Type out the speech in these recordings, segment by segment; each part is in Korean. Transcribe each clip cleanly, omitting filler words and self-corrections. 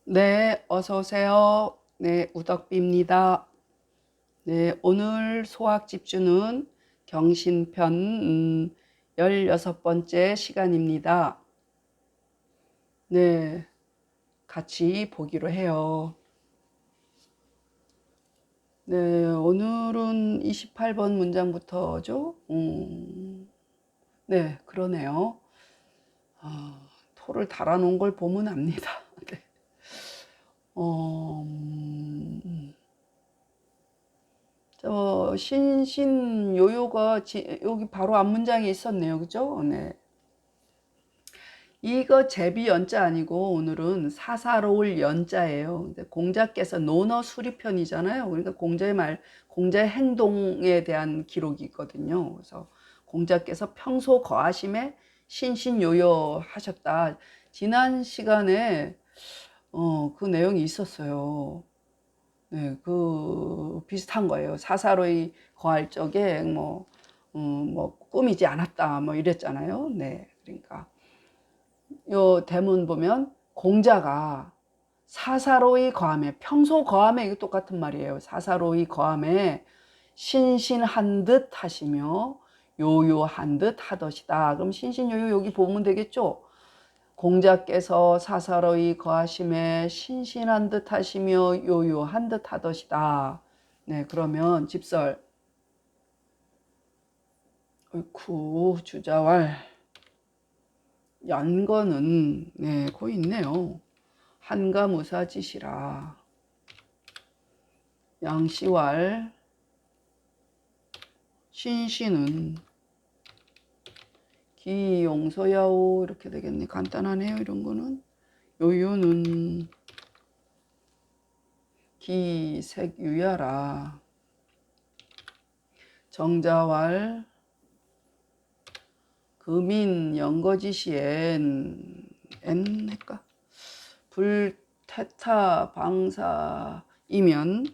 네, 어서 오세요. 네, 우덕비입니다. 네, 오늘 소학 집주는 경신편 16번째 시간입니다. 네, 같이 보기로 해요. 네, 오늘은 28번 문장부터죠. 네, 그러네요. 토를 달아놓은 걸 보면 압니다. 네. 어, 신신요요가 여기 바로 앞 문장에 있었네요. 그죠? 네. 이거 제비 연자 아니고 오늘은 사사로울 연자예요. 근데 공자께서 논어 수리편이잖아요. 그러니까 공자의 행동에 대한 기록이 있거든요. 그래서 공자께서 평소 거하심에 신신요요 하셨다. 지난 시간에 그 내용이 있었어요. 네, 비슷한 거예요. 사사로이 거할 적에 뭐 꾸미지 않았다 뭐 이랬잖아요. 네, 그러니까 요 대문 보면 공자가 사사로이 거함에, 평소 거함에, 이거 똑같은 말이에요. 사사로이 거함에 신신한 듯 하시며 요요한 듯 하더시다. 그럼 신신요요 여기 보면 되겠죠. 공자께서 사사로이 거하심에 신신한 듯 하시며 요요한 듯 하더시다. 네, 그러면 집설. 옳고 주자왈. 연거는 네, 거기 있네요. 한가무사지시라. 양씨왈. 신씨는 기용서야오. 이렇게 되겠네. 간단하네요. 이런 거는. 요요는 기색유야라. 정자왈. 금인 연거지시엔 엔 할까? 불태타 방사이면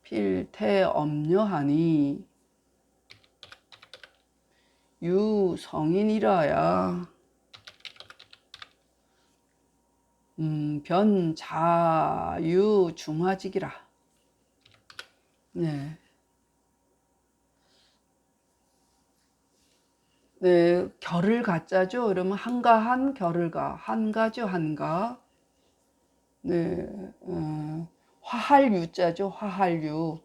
필태엄려하니 유성인이라야 변자유중화직이라. 네. 네, 결을 갖자죠. 그러면 한가한 결을가, 한가죠, 한가. 네, 화할유자죠, 화할유.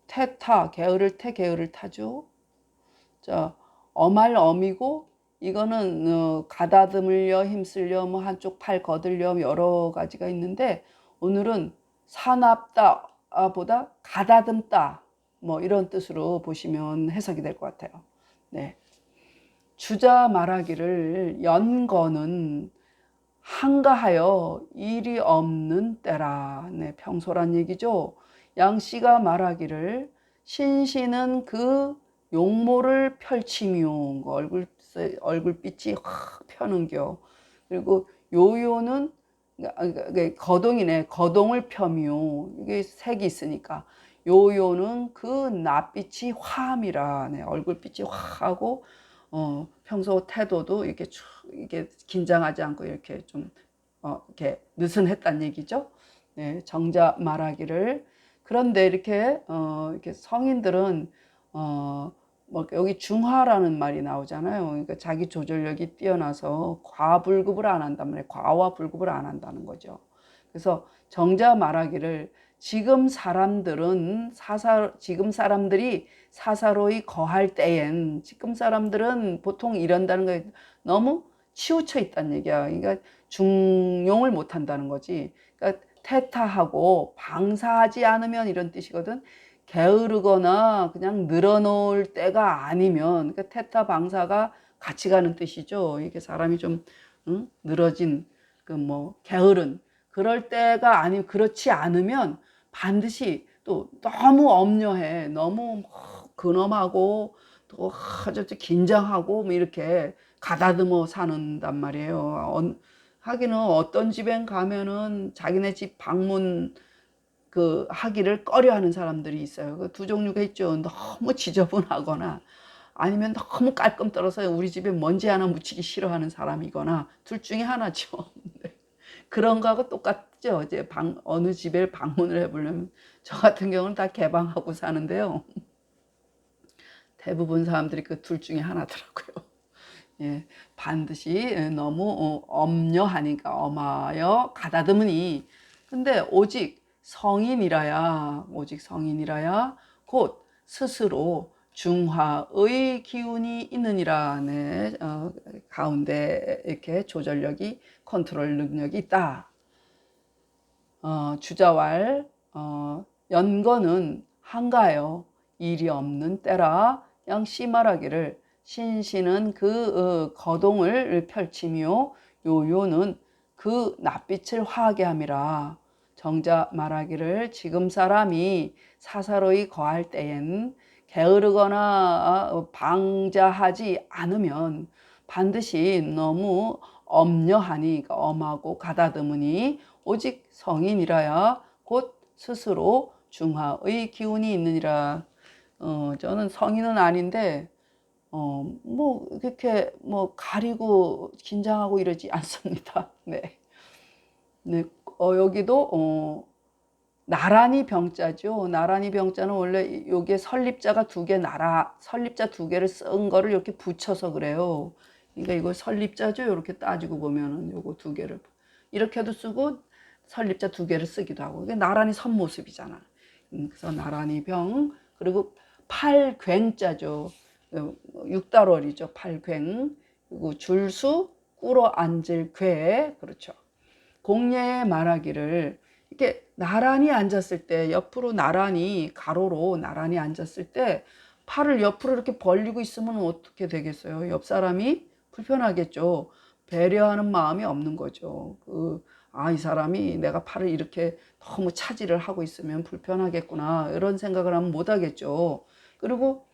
태타, 게으를 태, 게으를 타죠. 자, 엄할 엄이고, 이거는 가다듬으려, 힘쓸려, 뭐 한쪽 팔 거들려 여러 가지가 있는데, 오늘은 사납다 보다 가다듬다, 뭐 이런 뜻으로 보시면 해석이 될 것 같아요. 네. 주자 말하기를 연거는 한가하여 일이 없는 때라. 네, 평소란 얘기죠. 양씨가 말하기를 신씨는 그 용모를 펼치며 얼굴빛이 확 펴는겨. 그리고 요요는 거동이네. 거동을 펴며 이게 색이 있으니까 요요는 그 낯빛이 화함이라. 네, 얼굴빛이 화하고 평소 태도도 이게 긴장하지 않고 이렇게 좀 이렇게 느슨했단 얘기죠. 네, 정자 말하기를. 그런데 이렇게 성인들은 뭐 여기 중화라는 말이 나오잖아요. 그러니까 자기 조절력이 뛰어나서 과불급을 안 한단 말이에요. 과와 불급을 안 한다는 거죠. 그래서 정자 말하기를 지금 사람들이 사사로이 거할 때엔, 지금 사람들은 보통 이런다는 거에 너무 치우쳐 있다는 얘기야. 그러니까 중용을 못 한다는 거지. 그러니까 태타하고 방사하지 않으면 이런 뜻이거든. 게으르거나 그냥 늘어놓을 때가 아니면, 그러니까 태타 방사가 같이 가는 뜻이죠. 이게 사람이 좀 늘어진 게으른 그럴 때가 아니면, 그렇지 않으면 반드시 또 너무 엄려해, 너무 근엄하고 또 아주 긴장하고 뭐 이렇게 가다듬어 사는단 말이에요. 하기는 어떤 집엔 가면은 자기네 집 방문 하기를 꺼려하는 사람들이 있어요. 그 두 종류가 있죠. 너무 지저분하거나 아니면 너무 깔끔 떨어서 우리 집에 먼지 하나 묻히기 싫어하는 사람이거나 둘 중에 하나죠. 네. 그런 거하고 똑같죠. 이제 어느 집에 방문을 해보려면 저 같은 경우는 다 개방하고 사는데요. 대부분 사람들이 그 둘 중에 하나더라고요. 예, 반드시 너무 엄려하니까 엄하여 가다듬으니 근데 오직 성인이라야 곧 스스로 중화의 기운이 있느니라. 네, 가운데 이렇게 조절력이 컨트롤 능력이 있다. 주자왈 연거는 한가하여 일이 없는 때라 양씨 말하기를 신신은 그 거동을 펼치며 요요는 그 낯빛을 화하게 함이라. 정자 말하기를 지금 사람이 사사로이 거할 때엔 게으르거나 방자하지 않으면 반드시 너무 엄려하니 엄하고 가다듬으니 오직 성인이라야 곧 스스로 중화의 기운이 있느니라. 저는 성인은 아닌데 뭐 그렇게 뭐 가리고 긴장하고 이러지 않습니다. 네. 네. 여기도 나란히 병자죠. 나란히 병자는 원래 요게 설립자가 두 개, 설립자 두 개를 쓴 거를 이렇게 붙여서 그래요. 그러니까 이거 설립자죠. 이렇게 따지고 보면은 요거 두 개를 이렇게도 쓰고 설립자 두 개를 쓰기도 하고. 이게 나란히 선 모습이잖아. 그래서 나란히 병, 그리고 팔괭자죠. 육달월이죠. 팔괭. 그리고 줄수 꿇어 앉을 괵. 그렇죠. 공예에 말하기를 이렇게 나란히 앉았을 때 옆으로 나란히 가로로 나란히 앉았을 때 팔을 옆으로 이렇게 벌리고 있으면 어떻게 되겠어요? 옆 사람이 불편하겠죠. 배려하는 마음이 없는 거죠. 이 사람이 내가 팔을 이렇게 너무 차지를 하고 있으면 불편하겠구나 이런 생각을 하면 못 하겠죠. 그리고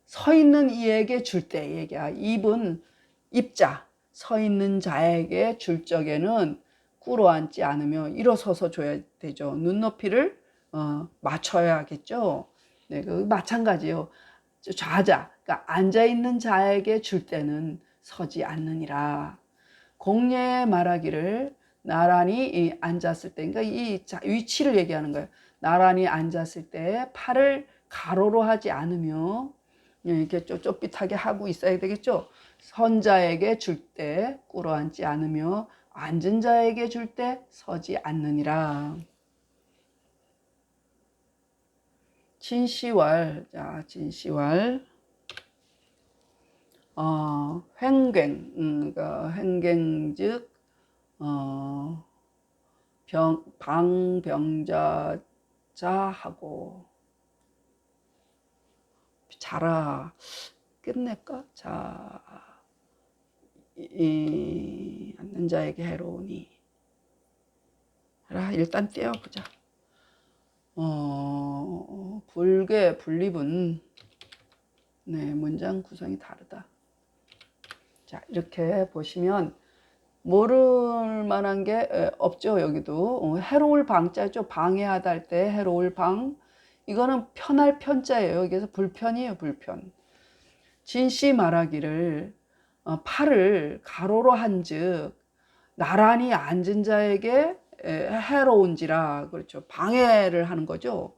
서 있는 이에게 줄 때 얘기야. 입은 입자, 서 있는 자에게 줄 적에는 꿇어앉지 않으며 일어서서 줘야 되죠. 눈높이를 맞춰야겠죠. 네, 그 마찬가지요. 좌자, 그러니까 앉아 있는 자에게 줄 때는 서지 않느니라. 공예에 말하기를 나란히 앉았을 때, 그러니까 이 위치를 얘기하는 거예요. 나란히 앉았을 때 팔을 가로로 하지 않으며 이렇게 쫄깃하게 하고 있어야 되겠죠. 선자에게 줄 때 꿇어앉지 않으며 앉은 자에게 줄 때 서지 않느니라. 진시왈, 자, 진시왈. 횡갱, 그러니까 횡갱 즉 방병자자하고 자라 끝낼까? 자, 앉는 자에게 해로우니. 일단 떼어보자. 불괴 분립은 네, 문장 구성이 다르다. 자, 이렇게 보시면 모를 만한 게 없죠. 여기도 해로울 방자죠. 방해하다 할 때 해로울 방. 이거는 편할 편자예요. 여기서 불편이에요. 불편. 진씨 말하기를 팔을 가로로 한즉 나란히 앉은 자에게 해로운지라. 그렇죠. 방해를 하는 거죠.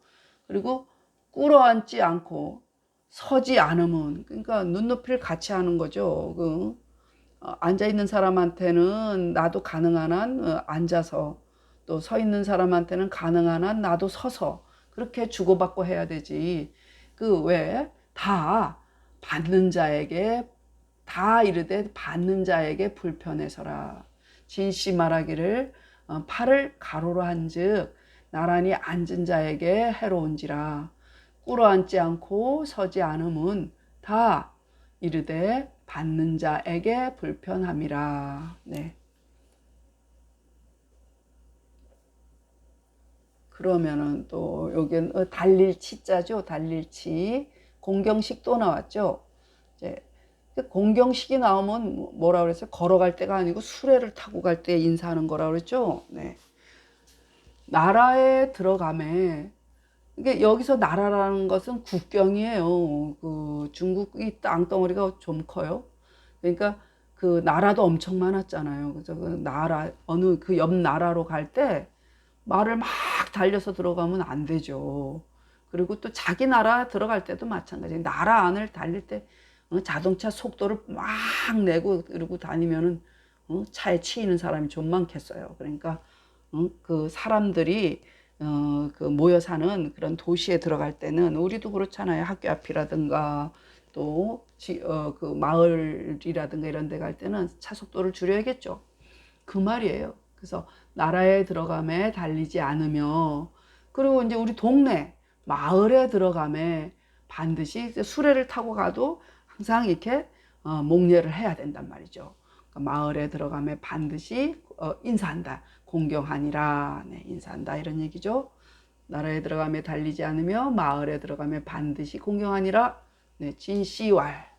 그리고 꿇어앉지 않고 서지 않으면, 그러니까 눈높이를 같이 하는 거죠. 앉아 있는 사람한테는 나도 가능한 한 앉아서, 또 서 있는 사람한테는 가능한 한 나도 서서 그렇게 주고받고 해야 되지. 왜 다 받는 자에게 다 이르되 받는 자에게 불편해서라. 진씨 말하기를 팔을 가로로 한즉 나란히 앉은 자에게 해로운지라. 꿇어앉지 않고 서지 않음은 다 이르되 받는 자에게 불편함이라. 네. 그러면은 또 여기는 달릴치자죠. 달릴치. 공경식 또 나왔죠. 이제 공경식이 나오면 뭐라 그랬어요? 걸어갈 때가 아니고 수레를 타고 갈 때 인사하는 거라 그랬죠. 네. 나라에 들어가매 이게 여기서 나라라는 것은 국경이에요. 그 중국이 땅덩어리가 좀 커요. 그러니까 그 나라도 엄청 많았잖아요. 그래서 그 나라 어느 그 옆 나라로 갈 때 말을 막 달려서 들어가면 안 되죠. 그리고 또 자기 나라 들어갈 때도 마찬가지. 나라 안을 달릴 때 자동차 속도를 막 내고 그러고 다니면은 차에 치이는 사람이 좀 많겠어요. 그러니까 그 사람들이 그 모여 사는 그런 도시에 들어갈 때는 우리도 그렇잖아요. 학교 앞이라든가 또 그 마을이라든가 이런 데 갈 때는 차 속도를 줄여야겠죠. 그 말이에요. 그래서 나라에 들어가매 달리지 않으며, 그리고 이제 우리 동네 마을에 들어가매 반드시 수레를 타고 가도 항상 이렇게 목례를 해야 된단 말이죠. 그러니까 마을에 들어가매 반드시 인사한다. 공경하니라. 네, 인사한다 이런 얘기죠. 나라에 들어가매 달리지 않으며 마을에 들어가매 반드시 공경하니라. 네, 진시왈.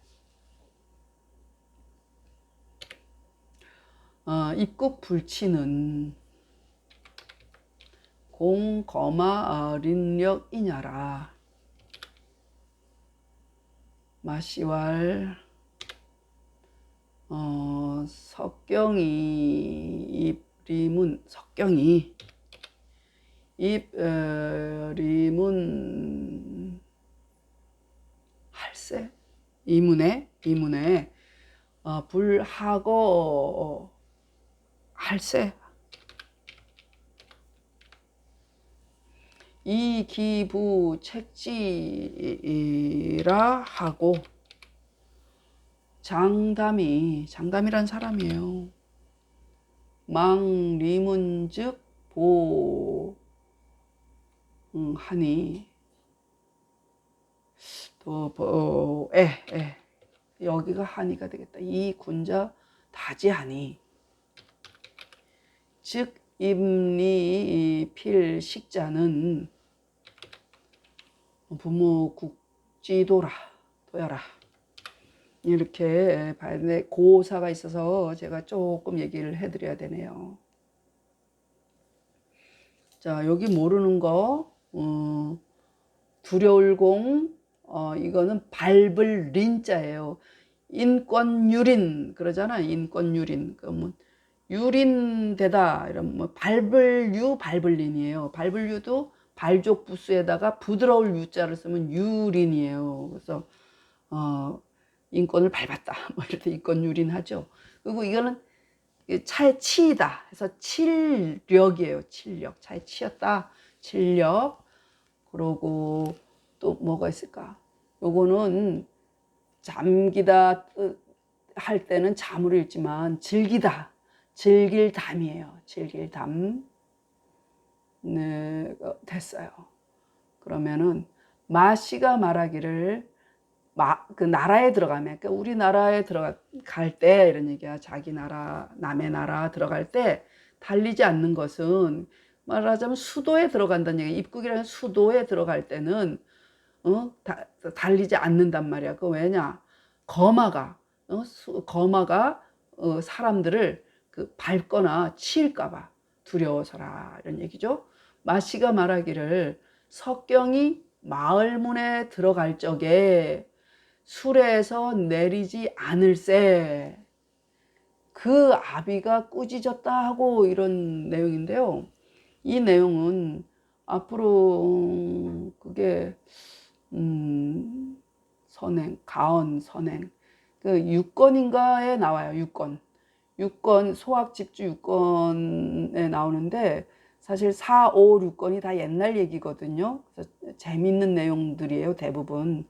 입국 불치는 공거마 린력이냐라. 마시왈 석경이 입리문 석경이 입리문 할세 이문에 불하고 할세 이기부 책지라 하고 장담이란 사람이에요. 망리문즉 보하니 또 여기가 하니가 되겠다. 이 군자 다지하니 즉 임리 필식자는 부모 국지도라 도야라. 이렇게 봐야 되는데 고사가 있어서 제가 조금 얘기를 해드려야 되네요. 자, 여기 모르는 거 두려울공 이거는 밟을 린자예요. 인권유린 그러잖아. 인권유린 그러면 유린되다 이런 뭐 밟을 린이에요. 밟을 유도 발족 부수에다가 부드러울 유자를 쓰면 유린이에요. 그래서 인권을 밟았다 뭐 이럴 때 인권유린 하죠. 그리고 이거는 차에 치이다 해서 칠력이에요. 칠력. 차에 치였다. 칠력. 그러고 또 뭐가 있을까? 요거는 잠기다 할 때는 잠으로 읽지만 즐기다. 즐길 담이에요. 즐길 담. 네, 됐어요. 그러면은 마씨가 말하기를 그 나라에 들어가면, 그러니까 우리나라에 들어갈 때 이런 얘기야. 자기 나라, 남의 나라 들어갈 때 달리지 않는 것은 말하자면 수도에 들어간다는 얘기야. 입국이라는 수도에 들어갈 때는 달리지 않는단 말이야. 그 왜냐? 거마가 사람들을 그 밟거나 치일까봐 두려워서라 이런 얘기죠. 마씨가 말하기를 석경이 마을문에 들어갈 적에 수레에서 내리지 않을세 그 아비가 꾸짖었다 하고 이런 내용인데요. 이 내용은 앞으로 그게 선행, 가언, 선행 그 6권인가에 나와요. 6권 소학집주 6권에 나오는데 사실 4, 5, 6권이 다 옛날 얘기거든요. 그래서 재밌는 내용들이에요. 대부분.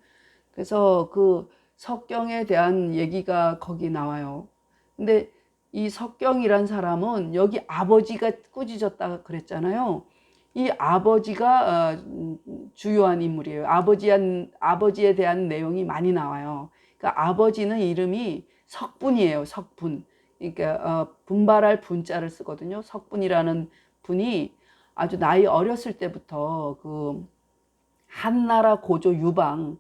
그래서 그 석경에 대한 얘기가 거기 나와요. 근데 이 석경이란 사람은 여기 아버지가 꾸짖었다 그랬잖아요. 이 아버지가 주요한 인물이에요. 아버지에 대한 내용이 많이 나와요. 그러니까 아버지는 이름이 석분이에요. 석분. 그러니까 분발할 분자를 쓰거든요. 석분이라는 분이 아주 나이 어렸을 때부터 그 한나라 고조 유방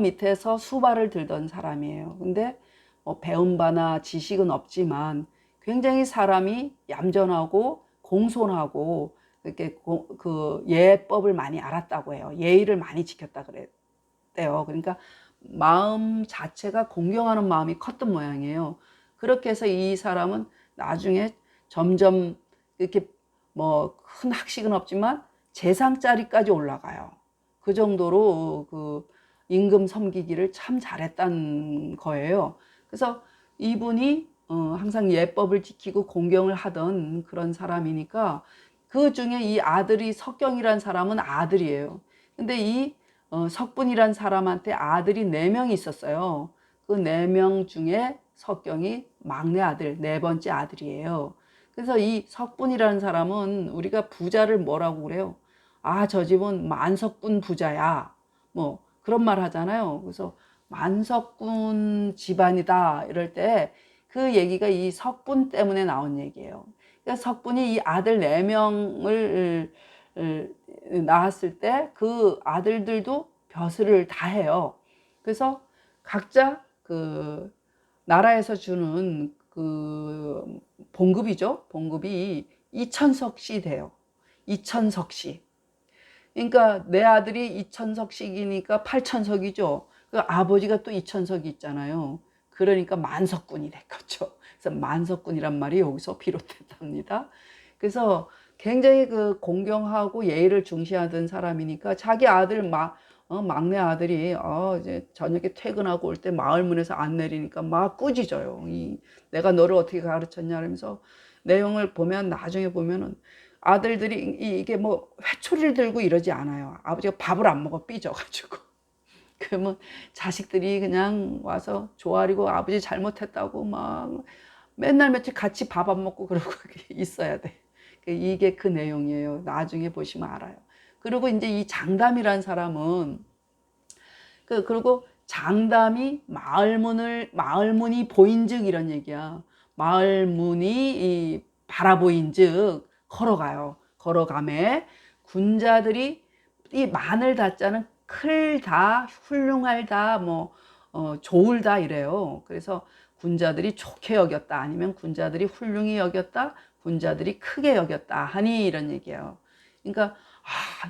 밑에서 수발을 들던 사람이에요. 근데 뭐 배운 바나 지식은 없지만 굉장히 사람이 얌전하고 공손하고 이렇게 그 예법을 많이 알았다고 해요. 예의를 많이 지켰다 그랬대요. 그러니까 마음 자체가 공경하는 마음이 컸던 모양이에요. 그렇게 해서 이 사람은 나중에 점점 이렇게 뭐 큰 학식은 없지만 재상 자리까지 올라가요. 그 정도로 그 임금 섬기기를 참 잘했다는 거예요. 그래서 이분이 항상 예법을 지키고 공경을 하던 그런 사람이니까 그 중에 이 아들이 석경이란 사람은 아들이에요. 근데 이 석분이란 사람한테 아들이 4명이 있었어요. 그 4명 중에 석경이 막내 아들, 4번째 아들이에요. 그래서 이 석분이라는 사람은 우리가 부자를 뭐라고 그래요? 아, 저 집은 만석분 부자야. 뭐 그런 말 하잖아요. 그래서 만석분 집안이다 이럴 때 그 얘기가 이 석분 때문에 나온 얘기예요. 그러니까 석분이 이 아들 4명을 낳았을 때 그 아들들도 벼슬을 다 해요. 그래서 각자 그 나라에서 주는 그 봉급이죠. 봉급이 2천석씩 돼요. 2천석씩. 그러니까 내 아들이 2천석씩이니까 8천석이죠. 그 아버지가 또 2천석이 있잖아요. 그러니까 만석군이 됐겠죠. 그래서 만석군이란 말이 여기서 비롯됐답니다. 그래서 굉장히 그 공경하고 예의를 중시하던 사람이니까 자기 아들 막내 아들이 이제 저녁에 퇴근하고 올 때 마을문에서 안 내리니까 막 꾸짖어요. 내가 너를 어떻게 가르쳤냐 하면서 내용을 보면 나중에 보면은 아들들이 이게 뭐 회초리를 들고 이러지 않아요. 아버지가 밥을 안 먹어 삐져가지고. 그러면 자식들이 그냥 와서 조아리고 아버지 잘못했다고 막 맨날 며칠 같이 밥 안 먹고 그러고 있어야 돼. 이게 그 내용이에요. 나중에 보시면 알아요. 그리고 이제 이 장담이란 사람은 그리고 장담이 마을문이 보인즉 이런 얘기야. 마을문이 바라보인즉 걸어가요. 걸어가매 군자들이 이 마늘 다자는 클다, 훌륭하다, 뭐 좋을다 이래요. 그래서 군자들이 좋게 여겼다, 아니면 군자들이 훌륭히 여겼다, 군자들이 크게 여겼다 하니 이런 얘기예요. 그러니까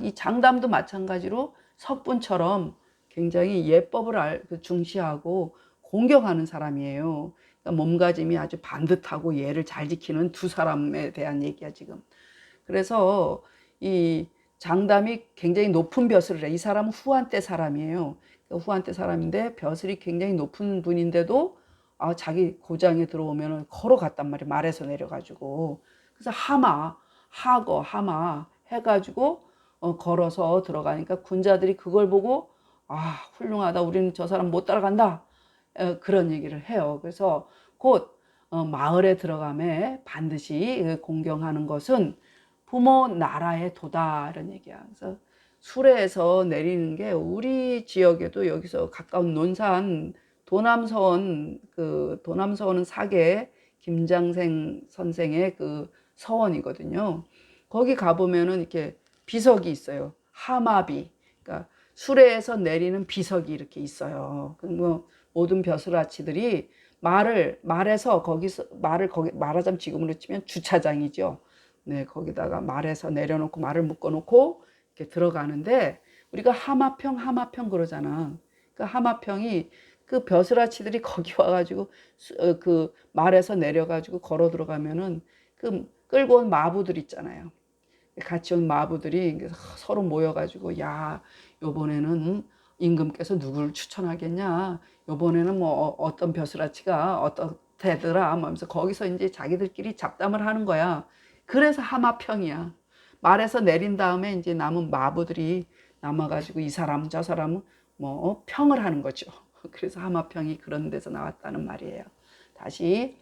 이 장담도 마찬가지로 석분처럼 굉장히 예법을 중시하고 공경하는 사람이에요. 그러니까 몸가짐이 아주 반듯하고 예를 잘 지키는 두 사람에 대한 얘기야 지금. 그래서 이 장담이 굉장히 높은 벼슬을 해. 이 사람은 후한 때 사람이에요. 후한 때 사람인데 벼슬이 굉장히 높은 분인데도 자기 고장에 들어오면 걸어갔단 말이에요. 말에서 내려가지고. 그래서 하마 해가지고 걸어서 들어가니까 군자들이 그걸 보고 훌륭하다. 우리는 저 사람 못 따라간다. 그런 얘기를 해요. 그래서 곧 마을에 들어가면 반드시 공경하는 것은 부모 나라의 도다 이런 얘기야. 그래서 수레에서 내리는 게 우리 지역에도 여기서 가까운 논산 도남서원은 사계 김장생 선생의 그 서원이거든요. 거기 가보면은 이렇게 비석이 있어요. 하마비. 그러니까 수레에서 내리는 비석이 이렇게 있어요. 뭐 모든 벼슬아치들이 말에서 거기서 거기 말하자면 지금으로 치면 주차장이죠. 네, 거기다가 말에서 내려놓고 말을 묶어놓고 이렇게 들어가는데 우리가 하마평 그러잖아. 그 하마평이 그 벼슬아치들이 거기 와가지고 그 말에서 내려가지고 걸어 들어가면은 그 끌고 온 마부들 있잖아요. 같이 온 마부들이 서로 모여가지고 야 요번에는 임금께서 누구를 추천하겠냐, 요번에는 뭐 어떤 벼슬아치가 어떻대더라 하면서 거기서 이제 자기들끼리 잡담을 하는 거야. 그래서 하마평이야. 말에서 내린 다음에 이제 남은 마부들이 남아가지고 이 사람 저 사람은 뭐 평을 하는 거죠. 그래서 하마평이 그런 데서 나왔다는 말이에요. 다시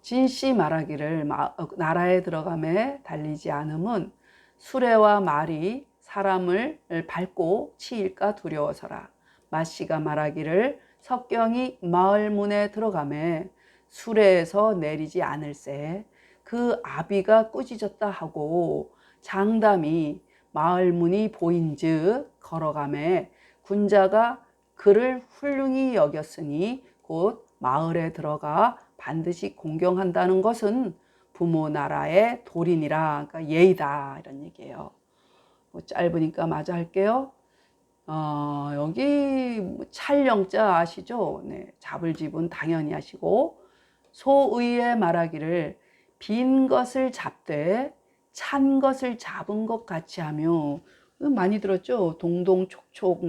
진씨 말하기를 나라에 들어가매 달리지 않음은 수레와 말이 사람을 밟고 치일까 두려워서라. 마씨가 말하기를 석경이 마을 문에 들어가매 수레에서 내리지 않을세. 그 아비가 꾸짖었다 하고 장담이 마을 문이 보인즉 걸어가매 군자가 그를 훌륭히 여겼으니 곧 마을에 들어가 반드시 공경한다는 것은 부모 나라의 돌이니라. 그러니까 예의다 이런 얘기예요. 짧으니까 마저 할게요. 여기 찰영자 아시죠? 네, 잡을 집은 당연히 하시고 소의에 말하기를 빈 것을 잡되 찬 것을 잡은 것 같이 하며 많이 들었죠? 동동촉촉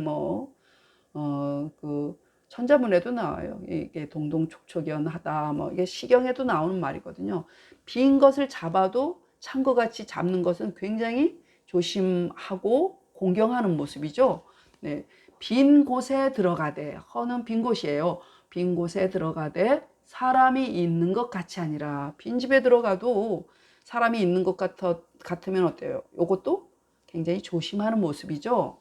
그 천자문에도 나와요. 이게 동동촉촉연하다 이게 시경에도 나오는 말이거든요. 빈 것을 잡아도 찬 것 같이 잡는 것은 굉장히 조심하고 공경하는 모습이죠. 네, 빈 곳에 들어가되 허는 빈 곳이에요. 빈 곳에 들어가되 사람이 있는 것 같이 아니라 빈 집에 들어가도 사람이 있는 것 같으면 어때요? 이것도 굉장히 조심하는 모습이죠.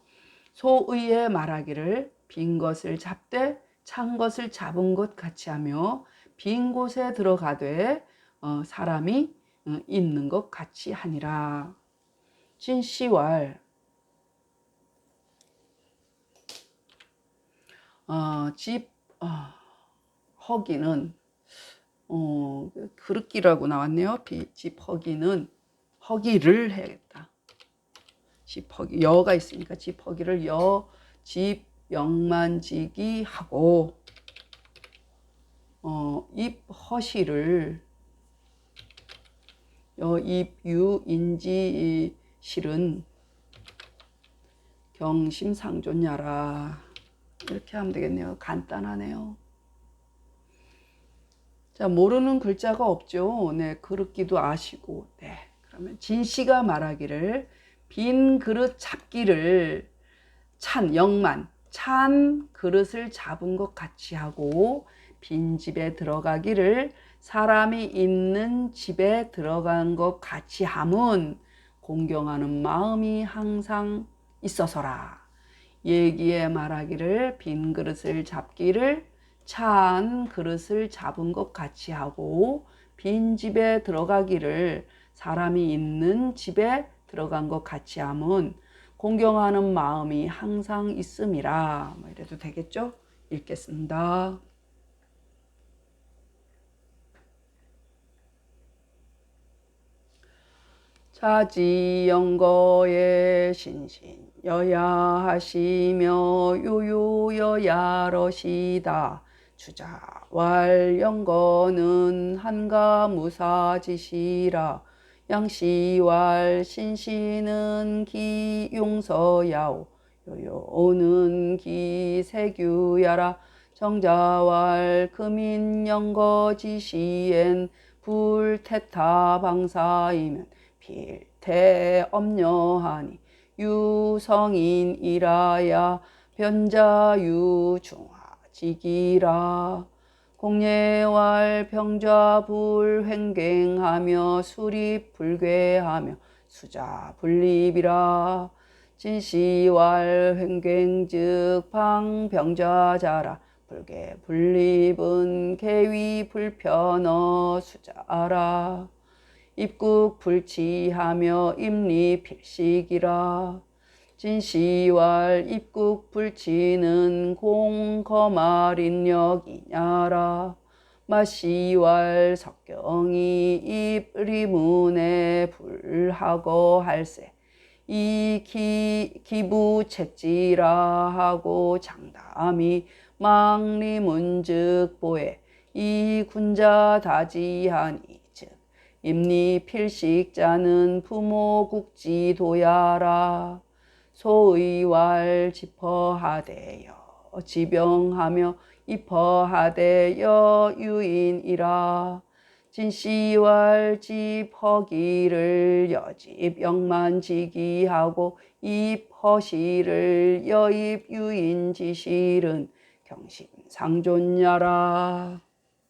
소의에 말하기를 빈 것을 잡되 찬 것을 잡은 것 같이 하며 빈 곳에 들어가되 사람이 있는 것 같이 하니라. 진시왈 집 허기는 그릇기라고 나왔네요. 집 허기는 허기를 해야겠다. 집 허기 여가 있으니까 집 허기를 집 영만지기 하고 입 허시를 입 유인지 실은 경심상존야라. 이렇게 하면 되겠네요. 간단하네요. 자, 모르는 글자가 없죠. 네, 그릇기도 아시고. 네, 그러면 진씨가 말하기를 빈 그릇 잡기를 찬 그릇을 잡은 것 같이 하고 빈 집에 들어가기를 사람이 있는 집에 들어간 것 같이 함은 공경하는 마음이 항상 있어서라. 얘기에 말하기를 빈 그릇을 잡기를 찬 그릇을 잡은 것 같이 하고 빈 집에 들어가기를 사람이 있는 집에 들어간 것 같이 함은 공경하는 마음이 항상 있음이라. 이래도 되겠죠? 읽겠습니다. 자지영거의 신신 여야하시며 요요여야러시다. 주자왈영거는 한가무사지시라. 양시왈 신시는 기용서야오. 요요는 기세규야라. 정자왈 금인영거지시엔 불태타방사이면 필태엄려하니 유성인이라야 변자유중하지기라. 공예왈 병좌불횡갱하며 수립불괴하며 수자불립이라. 진시왈 횡갱즉 방병좌자라. 불괴불립은 개위불편어 수자라. 입국불치하며 임리필식이라. 진시왈 입국불치는 공거말인력이냐라. 마시왈 석경이 입리문에 불하고 할세. 이 기부채찌라 하고 장담이 망리문즉보에 이 군자다지하니 임리필식자는 부모국지도야라. 소의왈 지퍼하되여 지병하며 입허하되여 유인이라. 진시왈 집허기를 여집 영만지기하고 입허시를 여입 유인지실은 경심상존야라.